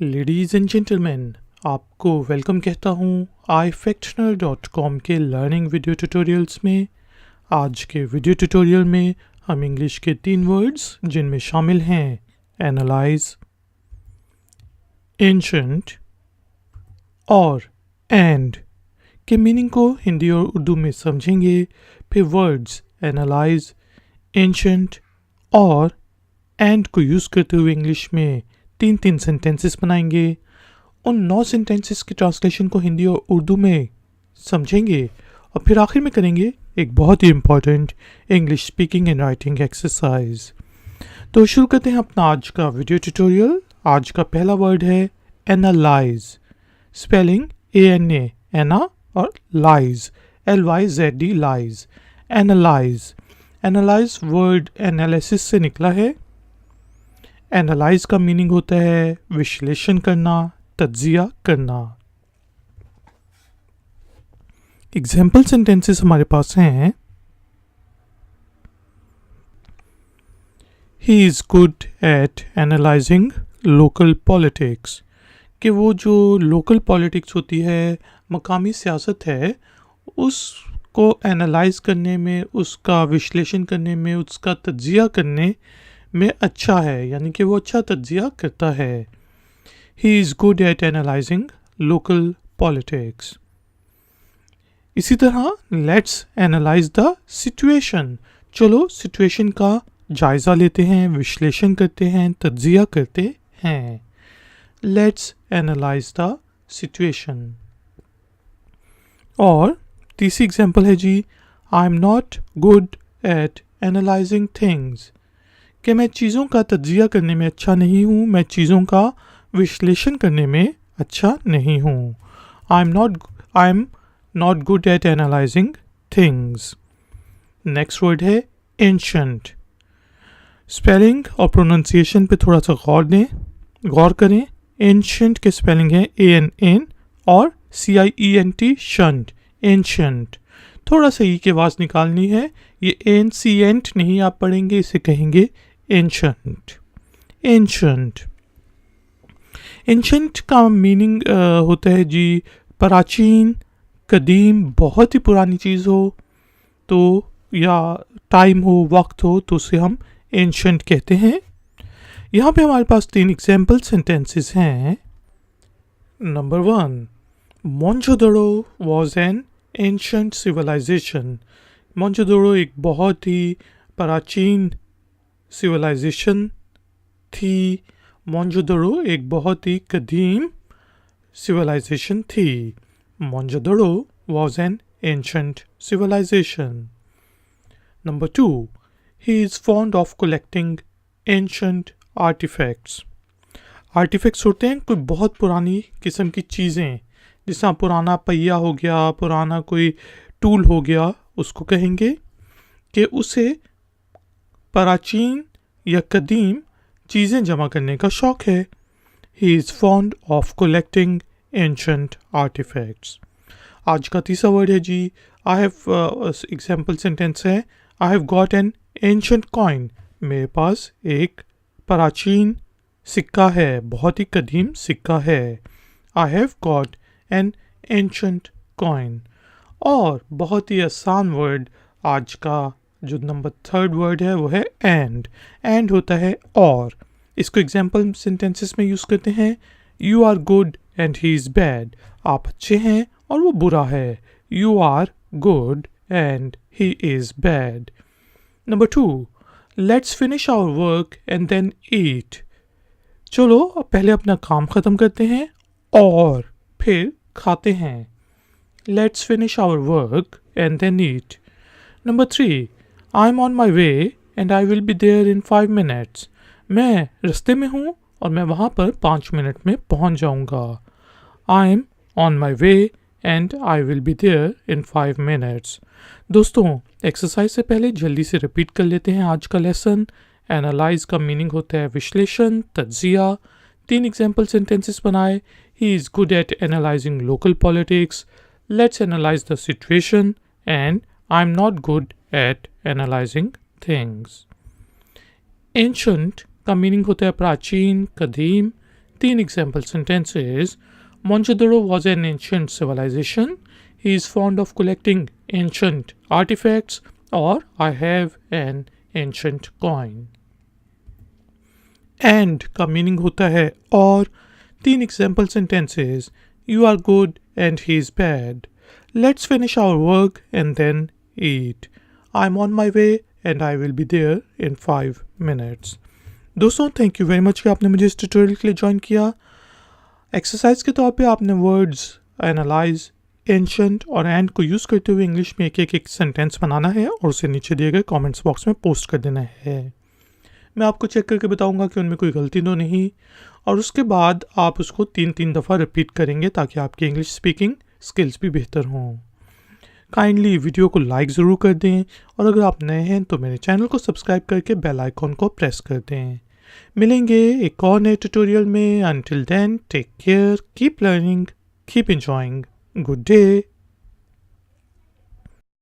Ladies and gentleman, आपको welcome कहता हूँ ifactional.com के लर्निंग वीडियो ट्यूटोरियल्स में। आज के वीडियो ट्यूटोरियल में हम इंग्लिश के 3 वर्ड्स जिनमें शामिल हैं एनालाइज, एंशंट और एंड के मीनिंग को हिंदी और उर्दू में समझेंगे। फिर वर्ड्स एनालाइज, एंशंट और एंड को यूज़ करते हुए इंग्लिश में 3 सेंटेंसेस बनाएंगे। उन 9 सेंटेंसेस की ट्रांसलेशन को हिंदी और उर्दू में समझेंगे और फिर आखिर में करेंगे एक बहुत ही important English speaking and writing exercise. तो शुरू करते हैं अपना आज का वीडियो ट्यूटोरियल। आज का पहला वर्ड है एनालाइज, स्पेलिंग ANA, एना और lies, LYZD, lies. Analyse, analyse word analysis से निकला है। एनालाइज का मीनिंग होता है विश्लेषण करना, तज्जिया करना। एग्जाम्पल सेंटेंसेस हमारे पास हैं। He is good at analysing local politics, कि वो जो लोकल पॉलिटिक्स होती है, मकामी सियासत है, उसको एनालाइज करने में, उसका विश्लेषण करने में, उसका तज्जिया करने में अच्छा है, यानी कि वो अच्छा तज्जिया करता है। He is good at analysing local politics. इसी तरह लेट्स एनालाइज द सिचुएशन, चलो सिचुएशन का जायज़ा लेते हैं, विश्लेषण करते हैं, तज्जिया करते हैं। Let's analyse the situation. और तीसरी एग्जाम्पल है जी, I am not good at analysing things, कि मैं चीज़ों का तज्जिया करने में अच्छा नहीं हूँ, मैं चीज़ों का विश्लेषण करने में अच्छा नहीं हूँ। आई am not good at analysing things. Next word है एंशंट। स्पेलिंग और प्रोनाउंसिएशन पे थोड़ा सा गौर करें। एंशंट के स्पेलिंग है ANN और CIENT, शंट, एंशंट। थोड़ा सा ई की आवाज़ निकालनी है, ये एंशिएंट नहीं आप पढ़ेंगे, इसे कहेंगे एंशंट। एंशंट, एंशंट का मीनिंग होता है जी प्राचीन, कदीम, बहुत ही पुरानी चीज़ हो तो, या टाइम हो, वक्त हो, तो उसे हम एंशंट कहते हैं। यहाँ पे हमारे पास 3 एग्जाम्पल सेंटेंसेस हैं। Number 1, Mohenjodaro was an ancient civilisation. Mohenjodaro एक बहुत ही प्राचीन सिविलाइजेशन थी। मोनजोदड़ो एक बहुत ही कदीम सिविलाइजेशन थी। Mohenjodaro was an ancient civilisation. Number 2, he is fond of collecting ancient artefacts. Artefacts होते हैं कोई बहुत पुरानी किस्म की चीज़ें, जैसा पुराना पहिया हो गया, पुराना कोई टूल हो गया, उसको कहेंगे कि उसे प्राचीन या कदीम चीज़ें जमा करने का शौक़ है। He is fond of collecting ancient artifacts. आज का तीसरा वर्ड है जी, आई हैव, एग्जाम्पल सेंटेंस है, I have got an ancient coin. मेरे पास एक प्राचीन सिक्का है, बहुत ही कदीम सिक्का है। I have got an ancient coin. और बहुत ही आसान वर्ड आज का जो नंबर 3 वर्ड है वो है एंड। एंड होता है और। इसको एग्जाम्पल सेंटेंसेस में यूज़ करते हैं। You are good and he is bad, आप अच्छे हैं और वो बुरा है। You are good and he is bad. Number 2, let's finish our work and then eat. चलो अब पहले अपना काम ख़त्म करते हैं और फिर खाते हैं। Let's finish our work and then eat. Number 3, I am on my way and I will be there in 5 minutes. मैं रास्ते में हूँ और मैं वहाँ पर 5 मिनट में पहुँच जाऊँगा। I am on my way and I will be there in 5 minutes. दोस्तों, एक्सरसाइज से पहले जल्दी से रिपीट कर लेते हैं आज का लेसन। एनालाइज का मीनिंग होता है विश्लेषण, तज्जिया। 3 एग्जाम्पल सेंटेंसेस बनाए। He is good at analysing local politics. Let's analyse the situation and I am not good at analysing things. Ancient का मीनिंग होता है प्राचीन, कदीम, 3 example sentences. Mohenjo-daro was an ancient civilization. He is fond of collecting ancient artifacts. Or I have an ancient coin. And का meaning होता है और. 3 example sentences. You are good and he is bad. Let's finish our work and then eat. I'm on my way and I will be there in 5 minutes. दोस्तों thank you very much कि आपने मुझे इस tutorial के लिए join किया. Exercise के तौर पे आपने वर्ड्स एनालाइज, एंशंट और एंड को यूज़ करते हुए इंग्लिश में एक सेंटेंस बनाना है और उसे नीचे दिए गए कमेंट्स बॉक्स में पोस्ट कर देना है. मैं आपको चेक करके बताऊंगा कि उनमें कोई गलती तो नहीं, और उसके बाद आप उसको 3 दफ़ा रिपीट करेंगे ताकि आपकी इंग्लिश स्पीकिंग स्किल्स भी बेहतर हों. काइंडली वीडियो को लाइक ज़रूर कर दें और अगर आप नए हैं तो मेरे चैनल को सब्सक्राइब करके बेल आइकॉन को प्रेस कर दें. मिलेंगे एक और नए ट्यूटोरियल में. Until then take care, keep learning, keep enjoying. Good day.